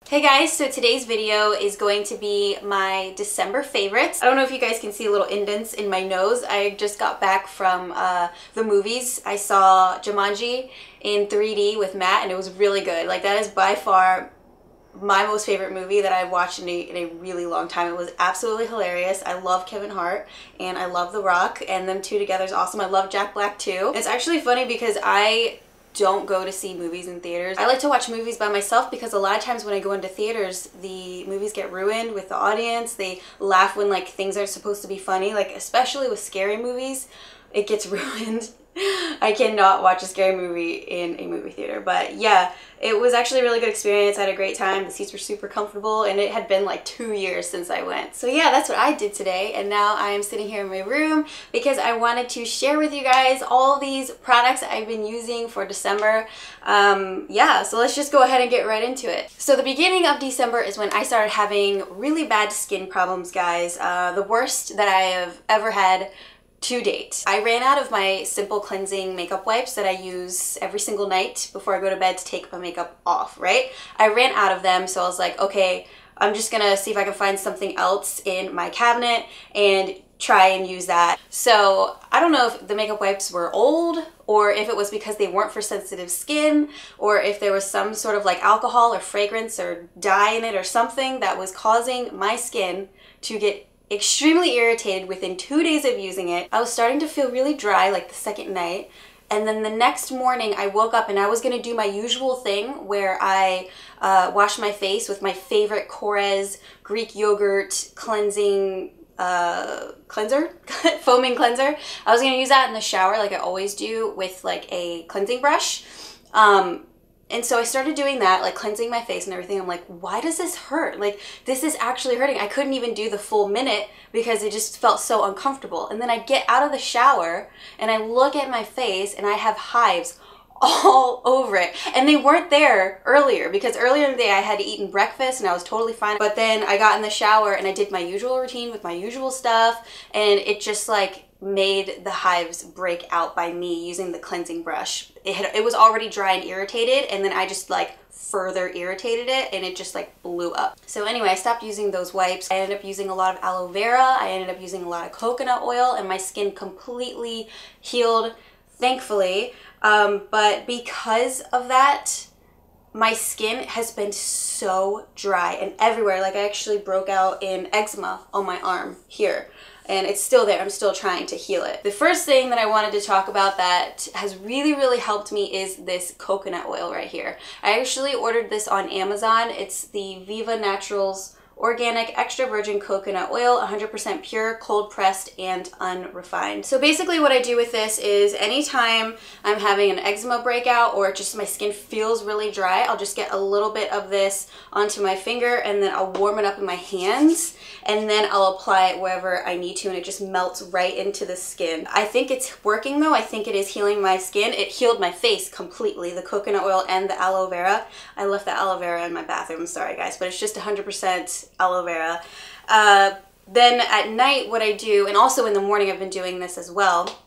Hey guys, so today's video is going to be my December favorites. I don't know if you guys can see little indents in my nose. I just got back from the movies. I saw Jumanji in 3D with Matt and it was really good. Like, that is by far my most favorite movie that I've watched in a really long time. It was absolutely hilarious. I love Kevin Hart and I love The Rock, and them two together is awesome. I love Jack Black too. It's actually funny because I don't go to see movies in theaters. I like to watch movies by myself because a lot of times when I go into theaters, the movies get ruined with the audience. They laugh when like things aren't supposed to be funny, like especially with scary movies, it gets ruined. I cannot watch a scary movie in a movie theater. But yeah, it was actually a really good experience. I had a great time. The seats were super comfortable and it had been like 2 years since I went. So yeah, that's what I did today. And now I am sitting here in my room because I wanted to share with you guys all these products I've been using for December. Yeah, so let's just go ahead and get right into it. So the beginning of December is when I started having really bad skin problems, guys. The worst that I have ever had to date. I ran out of my simple cleansing makeup wipes that I use every single night before I go to bed to take my makeup off, right? I ran out of them, so I was like, okay, I'm just gonna see if I can find something else in my cabinet and try and use that. So I don't know if the makeup wipes were old or if it was because they weren't for sensitive skin or if there was some sort of like alcohol or fragrance or dye in it or something that was causing my skin to get extremely irritated within 2 days of using it. I was starting to feel really dry like the second night, and then the next morning I woke up and I was gonna do my usual thing where I wash my face with my favorite Korres Greek yogurt cleansing cleanser, foaming cleanser. I was gonna use that in the shower like I always do with like a cleansing brush. And so I started doing that, like cleansing my face and everything. I'm like, why does this hurt? Like, this is actually hurting. I couldn't even do the full minute because it just felt so uncomfortable. And then I get out of the shower and I look at my face and I have hives all over it. And they weren't there earlier because earlier in the day I had eaten breakfast and I was totally fine. But then I got in the shower and I did my usual routine with my usual stuff, and it just like made the hives break out by me using the cleansing brush. It was already dry and irritated, and then I just like further irritated it and it just like blew up. So anyway, I stopped using those wipes. I ended up using a lot of aloe vera. I ended up using a lot of coconut oil, and my skin completely healed, thankfully. But because of that, my skin has been so dry and everywhere. Like, I actually broke out in eczema on my arm here, and it's still there. I'm still trying to heal it. The first thing that I wanted to talk about that has really helped me is this coconut oil right here. I actually ordered this on Amazon. It's the Viva Naturals Organic Extra Virgin Coconut Oil, 100% pure, cold pressed, and unrefined. So basically what I do with this is anytime I'm having an eczema breakout or just my skin feels really dry, I'll just get a little bit of this onto my finger and then I'll warm it up in my hands, and then I'll apply it wherever I need to, and it just melts right into the skin. I think it's working though. I think it is healing my skin. It healed my face completely, the coconut oil and the aloe vera. I left the aloe vera in my bathroom, I'm sorry guys, but it's just 100% aloe vera. Then at night what I do, and also in the morning I've been doing this as well,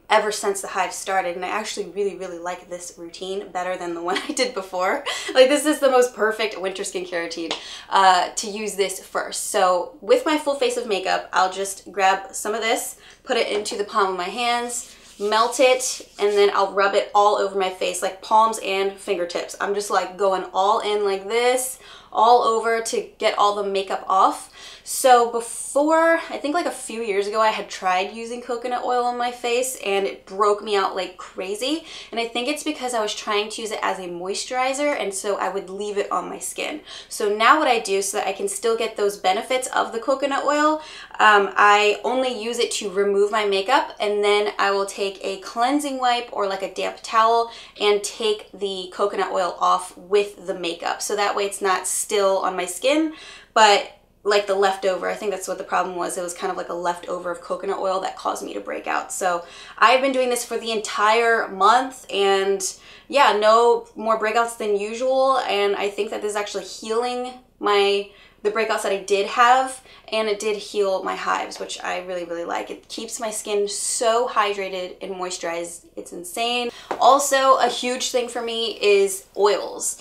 ever since the hives started, and I actually really like this routine better than the one I did before. Like, this is the most perfect winter skincare routine to use this first. So with my full face of makeup, I'll just grab some of this, put it into the palm of my hands, melt it, and then I'll rub it all over my face, like palms and fingertips. I'm just like going all in like this, all over to get all the makeup off. So before, I think like a few years ago, I had tried using coconut oil on my face and it broke me out like crazy. And I think it's because I was trying to use it as a moisturizer, and so I would leave it on my skin. So now what I do, so that I can still get those benefits of the coconut oil, I only use it to remove my makeup, and then I will take a cleansing wipe or like a damp towel and take the coconut oil off with the makeup. So that way it's not still on my skin, but like the leftover. I think that's what the problem was. It was kind of like a leftover of coconut oil that caused me to break out. So I've been doing this for the entire month, and yeah, no more breakouts than usual. And I think that this is actually healing my the breakouts that I did have, and it did heal my hives, which I really, really like. It keeps my skin so hydrated and moisturized. It's insane. Also, a huge thing for me is oils.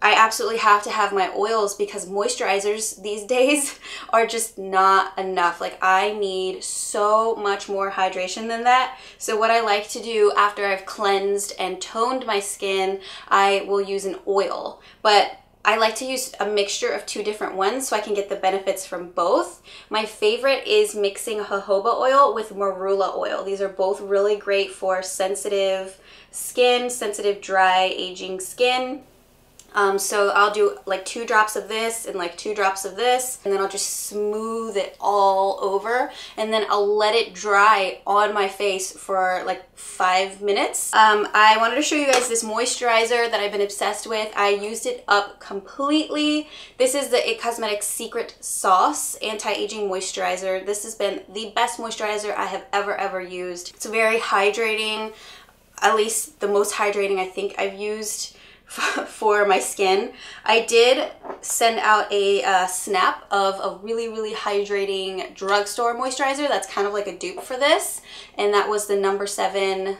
I absolutely have to have my oils because moisturizers these days are just not enough. Like, I need so much more hydration than that. So what I like to do after I've cleansed and toned my skin, I will use an oil. But I like to use a mixture of 2 different ones so I can get the benefits from both. My favorite is mixing jojoba oil with marula oil. These are both really great for sensitive skin, sensitive, dry, aging skin. So I'll do like 2 drops of this and like 2 drops of this, and then I'll just smooth it all over, and then I'll let it dry on my face for like 5 minutes. I wanted to show you guys this moisturizer that I've been obsessed with. I used it up completely. This is the IT Cosmetics Secret Sauce Anti-Aging Moisturizer. This has been the best moisturizer I have ever used. It's very hydrating, at least the most hydrating I think I've used for my skin. I did send out a snap of a really hydrating drugstore moisturizer that's kind of like a dupe for this, and that was the number 7.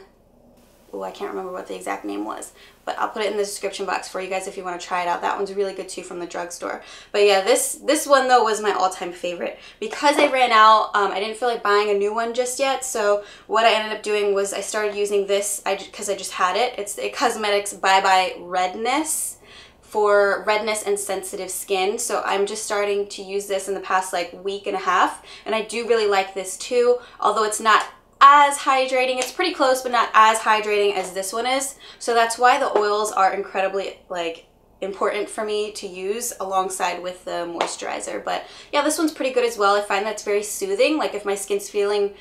Oh, I can't remember what the exact name was, but I'll put it in the description box for you guys if you want to try it out. That one's really good too, from the drugstore. But yeah, this one though was my all-time favorite. Because I ran out, I didn't feel like buying a new one just yet, so what I ended up doing was I started using this because I just had it. It's the IT Cosmetics Bye Bye Redness for redness and sensitive skin. So I'm just starting to use this in the past like week and a half, and I do really like this too, although it's not as hydrating. It's pretty close, but not as hydrating as this one is. So that's why the oils are incredibly like important for me to use alongside with the moisturizer. But yeah, this one's pretty good as well. I find that's very soothing. Like, if my skin's feeling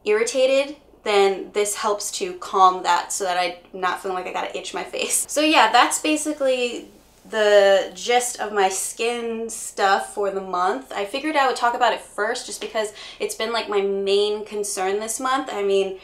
irritated, then this helps to calm that so that I'm not feeling like I gotta itch my face. So yeah, that's basically the gist of my skin stuff for the month. I figured I would talk about it first just because it's been like my main concern this month. I mean,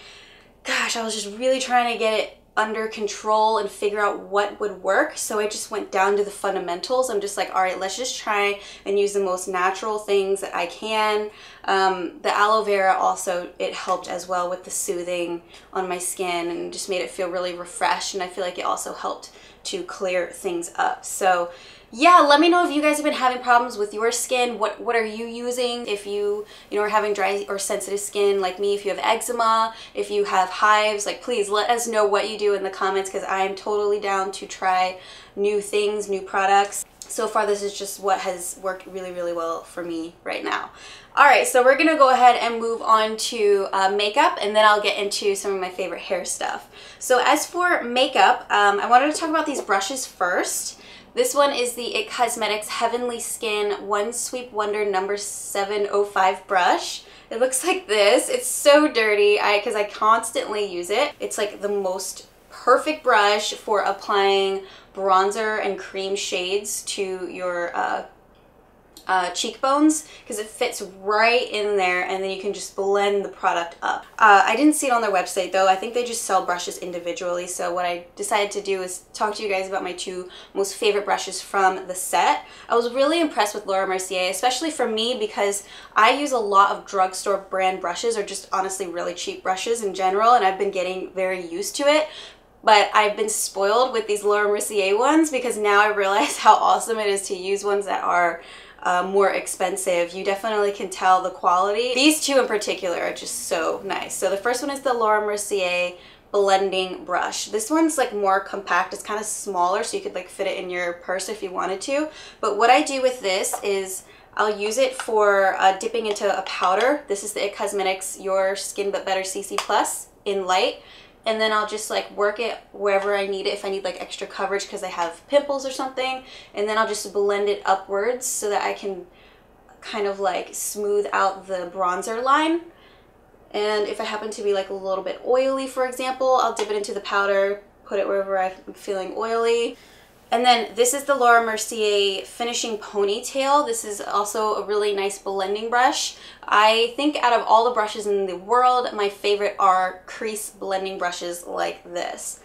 gosh, I was just really trying to get it under control and figure out what would work. So I just went down to the fundamentals. I'm just like, all right, let's just try and use the most natural things that I can. The aloe vera also, it helped as well with the soothing on my skin and just made it feel really refreshed. And I feel like it also helped to clear things up. So yeah, let me know if you guys have been having problems with your skin. What are you using? If you are having dry or sensitive skin like me, if you have eczema, if you have hives, like, please let us know what you do in the comments, because I am totally down to try new things, new products. So far, this is just what has worked really well for me right now. All right, so we're gonna go ahead and move on to makeup, and then I'll get into some of my favorite hair stuff. So as for makeup, I wanted to talk about these brushes first. This one is the IT Cosmetics Heavenly Skin One Sweep Wonder number 705 brush. It looks like this. It's so dirty because I constantly use it. It's like the most perfect brush for applying bronzer and cream shades to your cheekbones, because it fits right in there, and then you can just blend the product up. I didn't see it on their website though. I think they just sell brushes individually. So what I decided to do is talk to you guys about my 2 most favorite brushes from the set. I was really impressed with Laura Mercier, especially for me, because I use a lot of drugstore brand brushes, or just honestly really cheap brushes in general, and I've been getting very used to it. But I've been spoiled with these Laura Mercier ones, because now I realize how awesome it is to use ones that are more expensive. You definitely can tell the quality. These 2 in particular are just so nice. So the first one is the Laura Mercier blending brush. This one's like more compact. It's kind of smaller, so you could like fit it in your purse if you wanted to. But what I do with this is I'll use it for dipping into a powder. This is the IT Cosmetics Your Skin But Better CC Plus in light. And then I'll just like work it wherever I need it, if I need like extra coverage because I have pimples or something. And then I'll just blend it upwards so that I can kind of like smooth out the bronzer line. And if I happen to be like a little bit oily, for example, I'll dip it into the powder, put it wherever I'm feeling oily. And then this is the Laura Mercier Finishing Ponytail. This is also a really nice blending brush. I think out of all the brushes in the world, my favorite are crease blending brushes like this.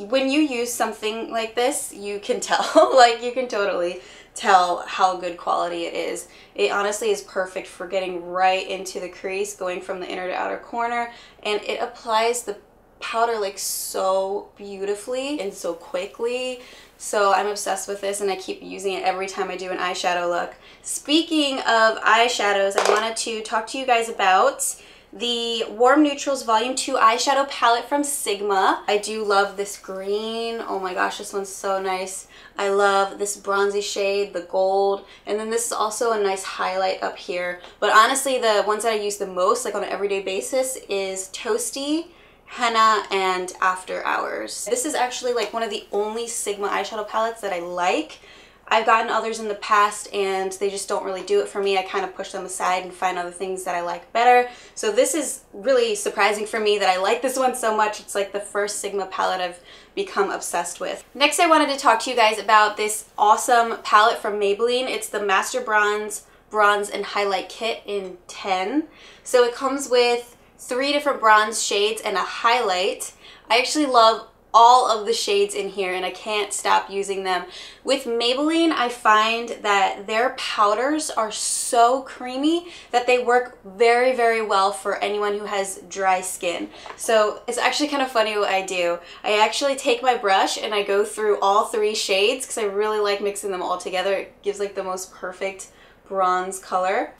when you use something like this, you can tell, like you can totally tell how good quality it is. It honestly is perfect for getting right into the crease, going from the inner to outer corner, and it applies the powder like so beautifully and so quickly. So I'm obsessed with this, and I keep using it every time I do an eyeshadow look. Speaking of eyeshadows, I wanted to talk to you guys about the Warm Neutrals Volume 2 eyeshadow palette from Sigma. I do love this green. Oh my gosh, this one's so nice. I love this bronzy shade, the gold, and then this is also a nice highlight up here. But honestly, the ones that I use the most, like on an everyday basis, is Toasty, Henna, and After Hours. This is actually like one of the only Sigma eyeshadow palettes that I like. I've gotten others in the past and they just don't really do it for me. I kind of push them aside and find other things that I like better. So this is really surprising for me that I like this one so much. It's like the first Sigma palette I've become obsessed with. Next, I wanted to talk to you guys about this awesome palette from Maybelline. It's the Master Bronze and Highlight Kit in 10. So it comes with 3 different bronze shades and a highlight. I actually love all of the shades in here and I can't stop using them. With Maybelline, I find that their powders are so creamy that they work very, very well for anyone who has dry skin. So it's actually kind of funny what I do. I actually take my brush and I go through all 3 shades because I really like mixing them all together. It gives like the most perfect bronze color.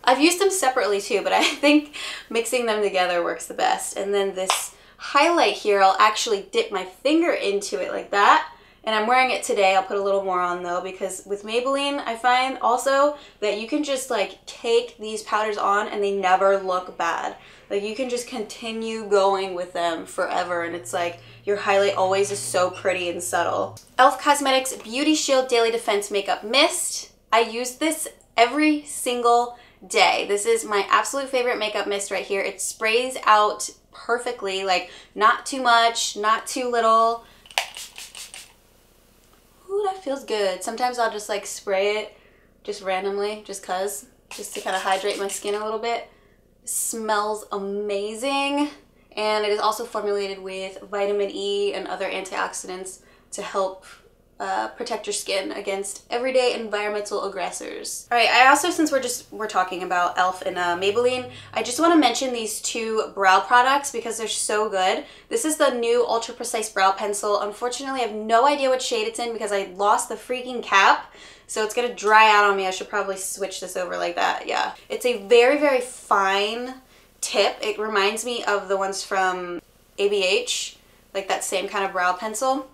I've used them separately too, but I think mixing them together works the best. And then this highlight here, I'll actually dip my finger into it like that. And I'm wearing it today. I'll put a little more on though, because with Maybelline, I find also that you can just like take these powders on and they never look bad. Like you can just continue going with them forever, and it's like your highlight always is so pretty and subtle. e.l.f. Cosmetics Beauty Shield Daily Defense Makeup Mist. I use this every single day. This is my absolute favorite makeup mist right here. It sprays out perfectly, like not too much, not too little. Ooh, that feels good. Sometimes I'll just like spray it just randomly, just to kind of hydrate my skin a little bit. It smells amazing, and it is also formulated with vitamin E and other antioxidants to help protect your skin against everyday environmental aggressors. All right, I also, since we're talking about e.l.f. and Maybelline, I just want to mention these 2 brow products because they're so good. This is the new Ultra Precise Brow Pencil. Unfortunately, I have no idea what shade it's in because I lost the freaking cap, so it's gonna dry out on me. I should probably switch this over like that. Yeah, it's a very, very fine tip. It reminds me of the ones from ABH, like that same kind of brow pencil.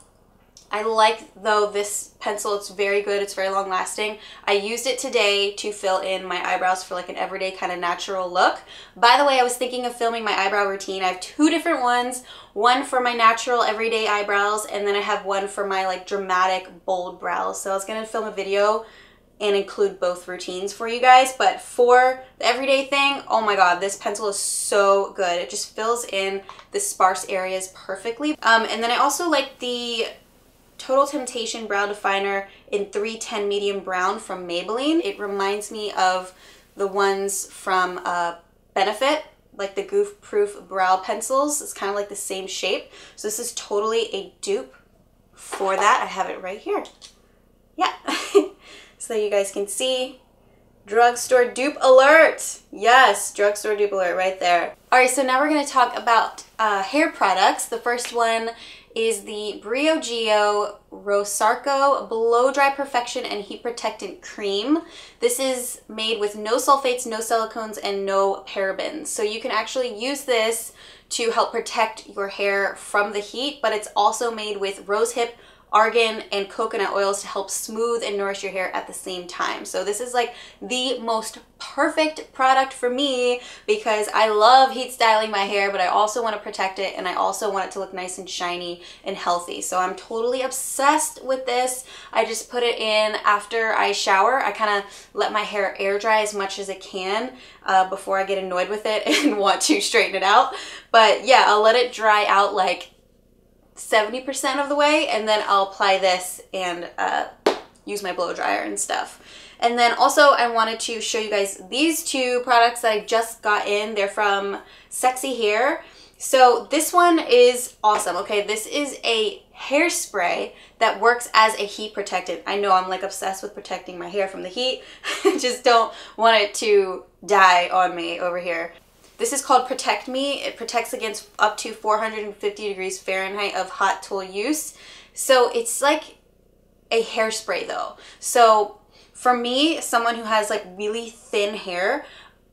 I like, though, this pencil. It's very good. It's very long lasting. I used it today to fill in my eyebrows for like an everyday kind of natural look. By the way, I was thinking of filming my eyebrow routine. I have 2 different ones. One for my natural everyday eyebrows, and then I have one for my like dramatic bold brows. So I was going to film a video and include both routines for you guys. But for the everyday thing, oh my god, this pencil is so good. It just fills in the sparse areas perfectly. And then I also like the Total Temptation Brow Definer in 310 Medium Brown from Maybelline. It reminds me of the ones from Benefit, like the Goof Proof Brow Pencils. It's kind of like the same shape. So this is totally a dupe for that. I have it right here. Yeah. So you guys can see. Drugstore dupe alert. Yes, drugstore dupe alert right there. All right, so now we're going to talk about hair products. The first one is the Briogeo Rosarco Blow Dry Perfection and Heat Protectant Cream. This is made with no sulfates, no silicones, and no parabens. So you can actually use this to help protect your hair from the heat, but it's also made with rosehip, argan, and coconut oils to help smooth and nourish your hair at the same time. So this is like the most perfect product for me because I love heat styling my hair, but I also want to protect it and I also want it to look nice and shiny and healthy. So I'm totally obsessed with this. I just put it in after I shower. I kind of let my hair air dry as much as it can before I get annoyed with it and want to straighten it out. But yeah, I'll let it dry out like 70% of the way, and then I'll apply this and use my blow dryer and stuff. And then also I wanted to show you guys these 2 products that I just got in. They're from Sexy Hair. So this one is awesome. Okay, this is a hairspray that works as a heat protectant. I know I'm like obsessed with protecting my hair from the heat. I just don't want it to die on me over here. This is called Protect Me. It protects against up to 450 degrees Fahrenheit of hot tool use. So it's like a hairspray though. So for me, someone who has like really thin hair,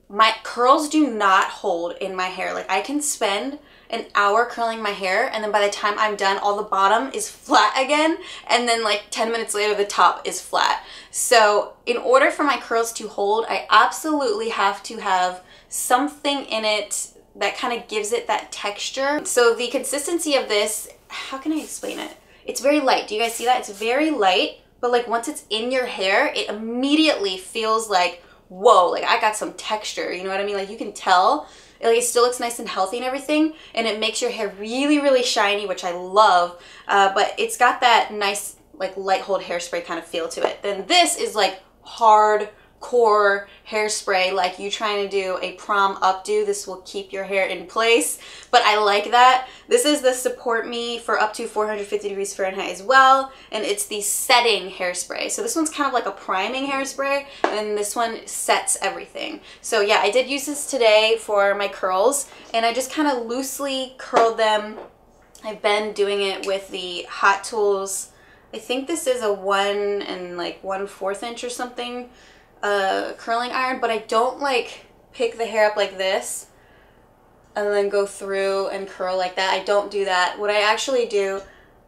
my curls do not hold in my hair. Like I can spend an hour curling my hair and then by the time I'm done, all the bottom is flat again. And then like 10 minutes later, the top is flat. So in order for my curls to hold, I absolutely have to have something in it that kind of gives it that texture. So the consistency of this, how can I explain it? It's very light. Do you guys see that? It's very light, but like once it's in your hair, it immediately feels like, whoa, like I got some texture, you know what I mean? Like you can tell, like it still looks nice and healthy and everything, and it makes your hair really, really shiny, which I love, but it's got that nice, like light hold hairspray kind of feel to it. Then this is like hardcore hairspray, like you trying to do a prom updo. This will keep your hair in place, but I like that. This is the Support Me for up to 450 degrees Fahrenheit as well, and it's the setting hairspray. So this one's kind of like a priming hairspray, and this one sets everything. So yeah, I did use this today for my curls, and I just kind of loosely curled them. I've been doing it with the Hot Tools. I think this is a 1 1/4 inch or something curling iron, but I don't like pick the hair up like this and then go through and curl like that. I don't do that. What I actually do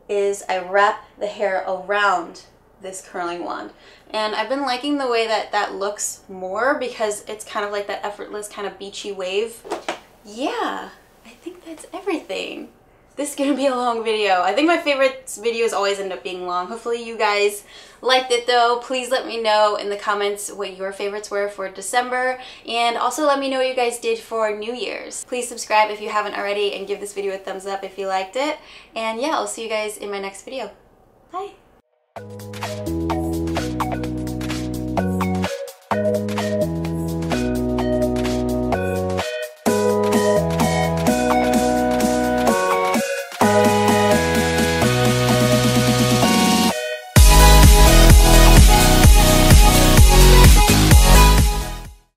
is I wrap the hair around this curling wand, and I've been liking the way that that looks more because it's kind of like that effortless kind of beachy wave. Yeah, I think that's everything. This is gonna be a long video. I think my favorite videos always end up being long. Hopefully you guys liked it though. Please let me know in the comments what your favorites were for December, and also let me know what you guys did for New Year's. Please subscribe if you haven't already, and give this video a thumbs up if you liked it. And yeah, I'll see you guys in my next video. Bye.